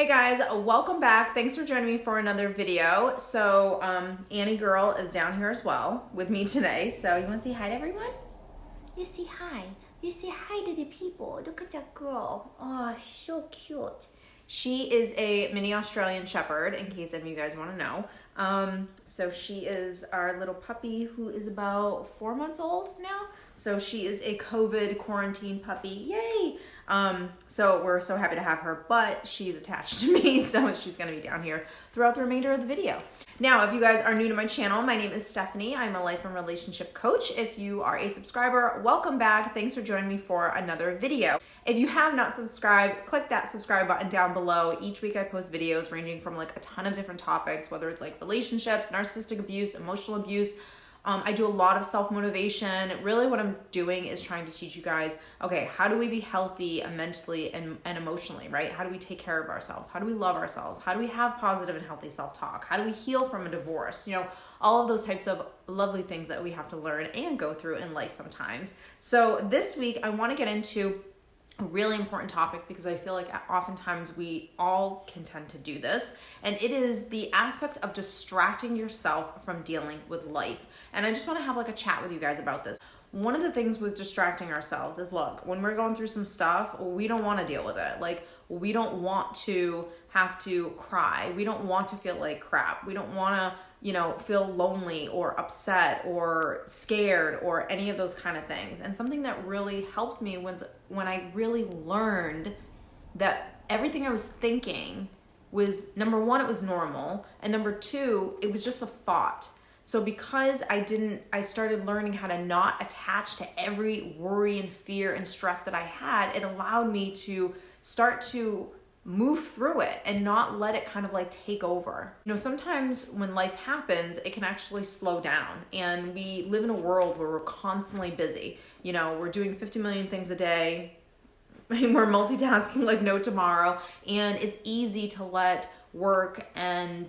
Hey guys, welcome back. Thanks for joining me for another video. So Annie girl is down here as well with me today. So you want to say hi to everyone? You say hi. You say hi to the people. Look at that girl. Oh, so cute. She is a mini Australian Shepherd, in case any of you guys want to know. So she is our little puppy who is about 4 months old now. So she is a COVID quarantine puppy. Yay! So we're so happy to have her, but she's attached to me, so she's gonna be down here throughout the remainder of the video. Now, if you guys are new to my channel, my name is Stephanie. I'm a life and relationship coach. If you are a subscriber, welcome back. Thanks for joining me for another video. If you have not subscribed, click that subscribe button down below. Each week I post videos ranging from like a ton of different topics, whether it's like relationships, narcissistic abuse, emotional abuse. I do a lot of self-motivation. Really what I'm doing is trying to teach you guys, okay, how do we be healthy mentally and emotionally, right? How do we take care of ourselves? How do we love ourselves? How do we have positive and healthy self-talk? How do we heal from a divorce? You know, all of those types of lovely things that we have to learn and go through in life sometimes. So this week I want to get into a really important topic because I feel like oftentimes we all can tend to do this, and it is the aspect of distracting yourself from dealing with life. And I just want to have like a chat with you guys about this. One of the things with distracting ourselves is, look, when we're going through some stuff, we don't want to deal with it. Like, we don't want to have to cry. We don't want to feel like crap. We don't want to, you know, feel lonely or upset or scared or any of those kind of things. And something that really helped me was when I really learned that everything I was thinking was, number one, it was normal, and number two, it was just a thought. So because I started learning how to not attach to every worry and fear and stress that I had, it allowed me to start to move through it and not let it kind of like take over. You know, sometimes when life happens, it can actually slow down, and we live in a world where we're constantly busy. You know, we're doing 50 million things a day. We're multitasking like no tomorrow, and it's easy to let work and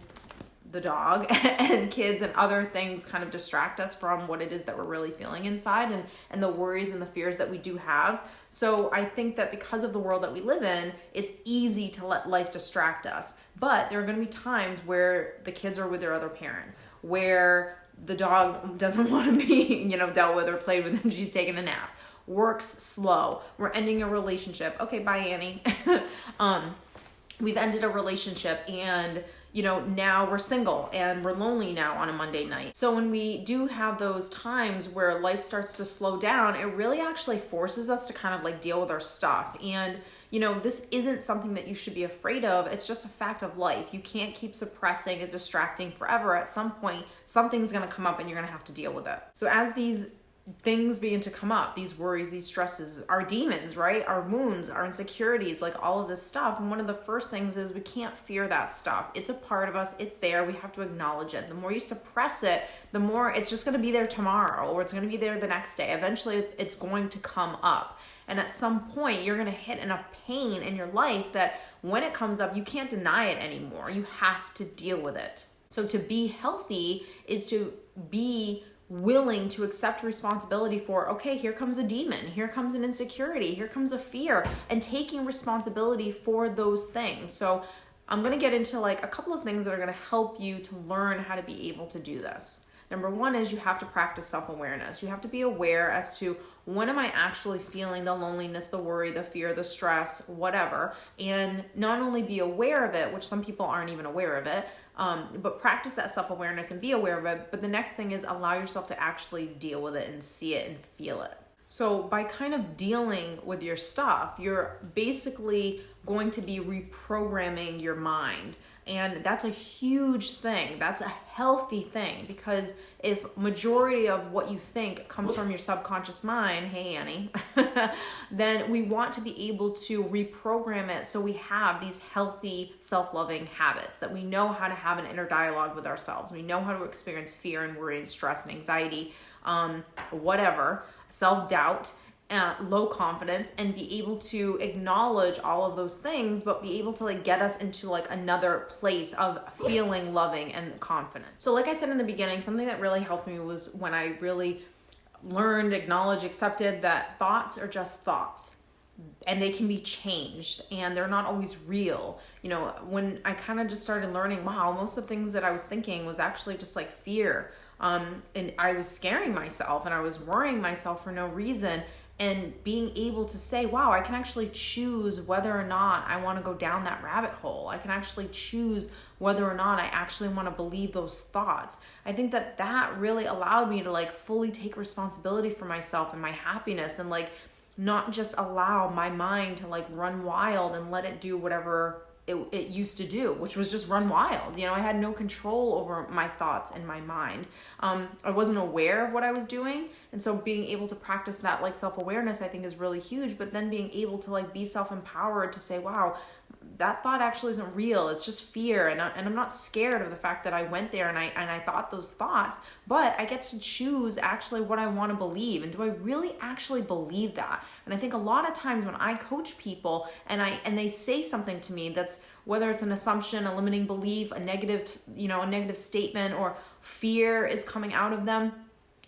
the dog and kids and other things kind of distract us from what it is that we're really feeling inside and the worries and the fears that we do have. So I think that because of the world that we live in, it's easy to let life distract us. But there are going to be times where the kids are with their other parent, where the dog doesn't want to be, you know, dealt with or played with and she's taking a nap. Work's slow. We're ending a relationship. Okay, bye, Annie. We've ended a relationship, and you know, now we're single and we're lonely now on a Monday night. So when we do have those times where life starts to slow down, it really actually forces us to kind of like deal with our stuff. And you know, this isn't something that you should be afraid of. It's just a fact of life. You can't keep suppressing and distracting forever. At some point, something's gonna come up and you're gonna have to deal with it. So as these things begin to come up, these worries, these stresses, our demons, right? Our wounds, our insecurities, like all of this stuff. And one of the first things is we can't fear that stuff. It's a part of us. It's there. We have to acknowledge it. The more you suppress it, the more it's just going to be there tomorrow, or it's going to be there the next day. Eventually it's going to come up. And at some point you're going to hit enough pain in your life that when it comes up, you can't deny it anymore. You have to deal with it. So to be healthy is to be willing to accept responsibility for, okay, here comes a demon, here comes an insecurity, here comes a fear, and taking responsibility for those things. So I'm going to get into like a couple of things that are going to help you to learn how to be able to do this. Number one is you have to practice self-awareness. You have to be aware as to, when am I actually feeling the loneliness, the worry, the fear, the stress, whatever, and not only be aware of it, which some people aren't even aware of it, but practice that self-awareness and be aware of it. But the next thing is allow yourself to actually deal with it and see it and feel it. So by kind of dealing with your stuff, you're basically going to be reprogramming your mind. And that's a huge thing. That's a healthy thing, because if majority of what you think comes from your subconscious mind, hey Annie, then we want to be able to reprogram it so we have these healthy self-loving habits, that we know how to have an inner dialogue with ourselves. We know how to experience fear and worry and stress and anxiety, whatever, self-doubt, low confidence, and be able to acknowledge all of those things, but be able to like get us into like another place of feeling loving and confident. So like I said in the beginning, something that really helped me was when I really learned, acknowledged, accepted that thoughts are just thoughts. and they can be changed, and they're not always real. You know, when I kind of just started learning, wow, most of the things that I was thinking was actually just like fear. And I was scaring myself and I was worrying myself for no reason. And being able to say, wow, I can actually choose whether or not I want to go down that rabbit hole. I can actually choose whether or not I actually want to believe those thoughts. I think that that really allowed me to like fully take responsibility for myself and my happiness, and like not just allow my mind to like run wild and let it do whatever it used to do, which was just run wild. You know, I had no control over my thoughts and my mind. I wasn't aware of what I was doing. And so being able to practice that like self-awareness, I think, is really huge. But then being able to like be self-empowered to say, wow, that thought actually isn't real. It's just fear. And I'm not scared of the fact that I went there and I thought those thoughts, but I get to choose actually what I want to believe. And do I really actually believe that? And I think a lot of times when I coach people and they say something to me that's, whether it's an assumption, a limiting belief, a negative statement, or fear is coming out of them,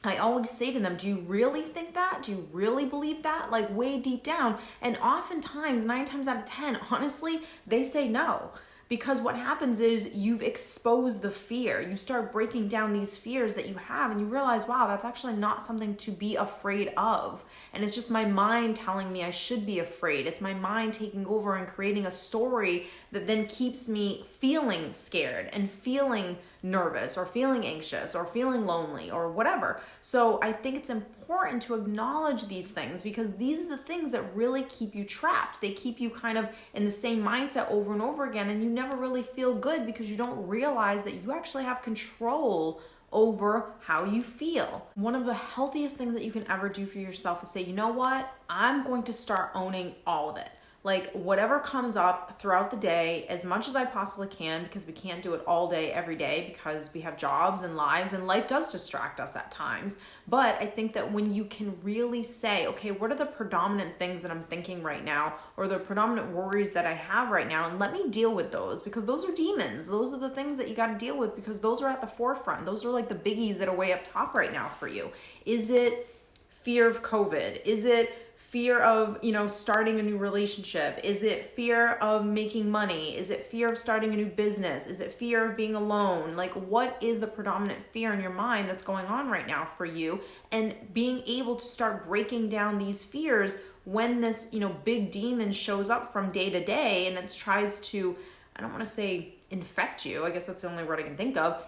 I always say to them, do you really think that? Do you really believe that? Like way deep down. And oftentimes, 9 times out of 10, honestly, they say no. Because what happens is you've exposed the fear. You start breaking down these fears that you have and you realize, wow, that's actually not something to be afraid of. And it's just my mind telling me I should be afraid. It's my mind taking over and creating a story that then keeps me feeling scared and feeling nervous or feeling anxious or feeling lonely or whatever. So I think it's important to acknowledge these things, because these are the things that really keep you trapped. They keep you kind of in the same mindset over and over again, and you never really feel good because you don't realize that you actually have control over how you feel. One of the healthiest things that you can ever do for yourself is say, you know what? I'm going to start owning all of it. Like whatever comes up throughout the day, as much as I possibly can, because we can't do it all day, every day, because we have jobs and lives, and life does distract us at times. But I think that when you can really say, okay, what are the predominant things that I'm thinking right now, or the predominant worries that I have right now, and let me deal with those, because those are demons. Those are the things that you got to deal with, because those are at the forefront. Those are like the biggies that are way up top right now for you. Is it fear of COVID? Is it fear of, starting a new relationship? Is it fear of making money? Is it fear of starting a new business? Is it fear of being alone? Like, what is the predominant fear in your mind that's going on right now for you? And being able to start breaking down these fears when this, big demon shows up from day to day and it tries to, I don't want to say infect you, I guess that's the only word I can think of,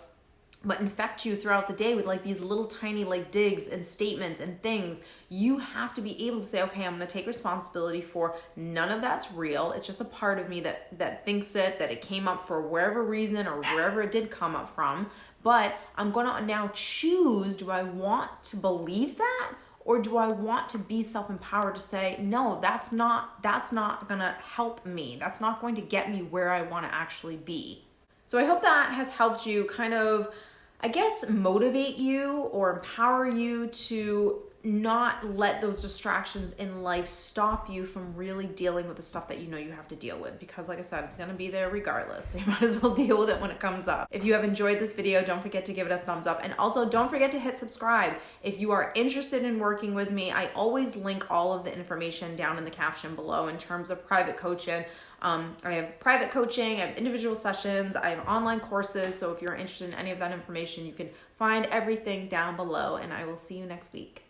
but infect you throughout the day with like these little tiny like digs and statements and things. You have to be able to say, okay, I'm going to take responsibility for none of that's real. It's just a part of me that thinks that it came up for wherever reason or wherever it did come up from. But I'm going to now choose, do I want to believe that? Or do I want to be self-empowered to say, no, that's not going to help me. That's not going to get me where I want to actually be. So I hope that has helped you kind of, I guess, motivate you or empower you to not let those distractions in life stop you from really dealing with the stuff that you have to deal with. Because like I said, it's going to be there regardless. So you might as well deal with it when it comes up. If you have enjoyed this video, don't forget to give it a thumbs up. And also don't forget to hit subscribe. If you are interested in working with me, I always link all of the information down in the caption below in terms of private coaching. I have private coaching, I have individual sessions, I have online courses. So if you're interested in any of that information, you can find everything down below, and I will see you next week.